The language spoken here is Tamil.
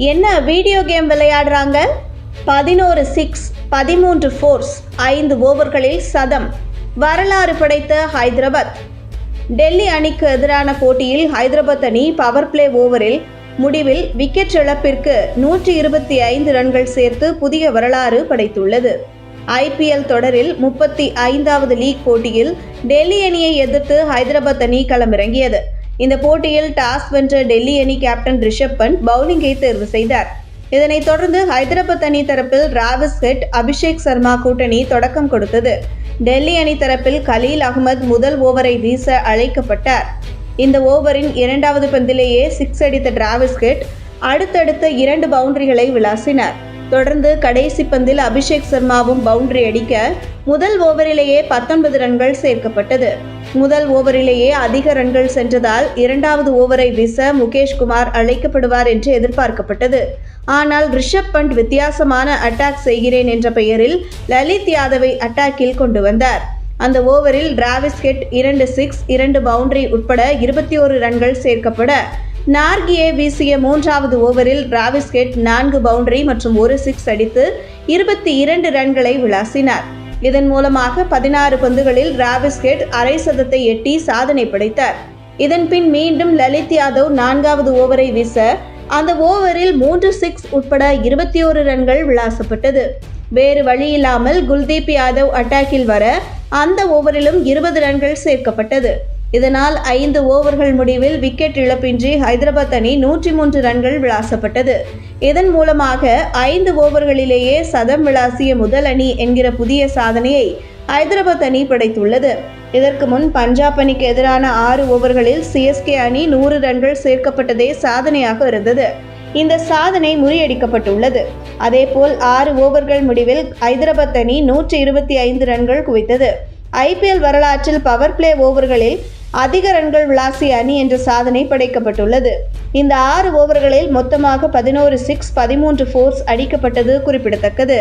என்ன வீடியோ கேம் விளையாடுறாங்க? 11 சிக்ஸ், 13 ஃபோர்ஸ், 5 ஓவர்களில் சதம். வரலாறு படைத்த ஹைதராபாத். டெல்லி அணிக்கு எதிரான போட்டியில் ஹைதராபாத் அணி பவர் பிளே ஓவரில் முடிவில் விக்கெட் இழப்பிற்கு 125 ரன்கள் சேர்த்து புதிய வரலாறு படைத்துள்ளது. IPL தொடரில் 35வது லீக் போட்டியில் டெல்லி அணியை எதிர்த்து ஹைதராபாத் அணி களமிறங்கியது. இந்த போட்டியில் டாஸ் வென்ற டெல்லி அணி கேப்டன் ரிஷப் பண்ட் பவுலிங்கை தேர்வு செய்தார். இதனைத் தொடர்ந்து ஹைதராபாத் அணி தரப்பில் டிராவிஸ் ஹெட், அபிஷேக் சர்மா கூட்டணி தொடக்கம் கொடுத்தது. டெல்லி அணி தரப்பில் கலீல் அகமது முதல் ஓவரை வீச அழைக்கப்பட்டார். இந்த ஓவரின் 2வது பந்திலேயே 6 அடித்த டிராவிஸ் ஹெட் அடுத்தடுத்த 2 பவுண்டரிகளை விளாசினார். தொடர்ந்து கடைசி பந்தில் அபிஷேக் சர்மாவும் பவுண்டரி அடிக்க முதல் ஓவரிலேயே 19 ரன்கள் சேர்க்கப்பட்டது. முதல் ஓவரிலேயே அதிக ரன்கள் சென்றதால் 2வது ஓவரை வீச முகேஷ் குமார் அழைக்கப்படுவார் என்று எதிர்பார்க்கப்பட்டது. ஆனால் ரிஷப் பண்ட் வித்தியாசமான அட்டாக் செய்கிறேன் என்ற பெயரில் லலித் யாதவை அட்டாக்கில் கொண்டு வந்தார். அந்த ஓவரில் டிராவிஸ் ஹெட் 2 சிக்ஸ், 2 பவுண்டரி உட்பட 21 ரன்கள் சேர்க்கப்பட, நார்கியே வீசிய 3வது ஓவரில் டிராவிஸ் ஹெட் 4 பவுண்டரி மற்றும் 1 சிக்ஸ் அடித்து 22 ரன்களை விளாசினார். இதன் மூலமாக 16 பந்துகளில் டிராவிஸ் ஹெட் அரை சதத்தை எட்டி சாதனை படைத்தார். இதன் பின் மீண்டும் லலித் யாதவ் 4வது ஓவரை வீச அந்த ஓவரில் 3 சிக்ஸ் உட்பட 21 ரன்கள் விளாசப்பட்டது. வேறு வழியில்லாமல் குல்தீப் யாதவ் அட்டாக்கில் வர அந்த ஓவரிலும் 20 ரன்கள் சேர்க்கப்பட்டது. இதனால் 5 ஓவர்கள் முடிவில் விக்கெட் இழப்பின்றி ஹைதராபாத் அணி 103 ரன்கள் விளாசப்பட்டது. இதன் மூலமாக 5 ஓவர்களிலேயே சதம் விளாசிய முதல் அணி என்கிற புதிய சாதனையை ஹைதராபாத் அணி படைத்துள்ளது. இதற்கு முன் பஞ்சாப் அணிக்கு எதிரான 6 ஓவர்களில் CSK அணி 100 ரன்கள் சேர்க்கப்பட்டதே சாதனையாக இருந்தது. இந்த சாதனை முறியடிக்கப்பட்டுள்ளது. அதேபோல் 6 ஓவர்கள் முடிவில் ஹைதராபாத் அணி 125 ரன்கள் குவித்தது. IPL வரலாற்றில் பவர் பிளே ஓவர்களில் அதிக ரன்கள் விளாசிய அணி என்ற சாதனை படைக்கப்பட்டுள்ளது. இந்த 6 ஓவர்களில் மொத்தமாக 11 சிக்ஸ், 13 ஃபோர்ஸ் அடிக்கப்பட்டது குறிப்பிடத்தக்கது.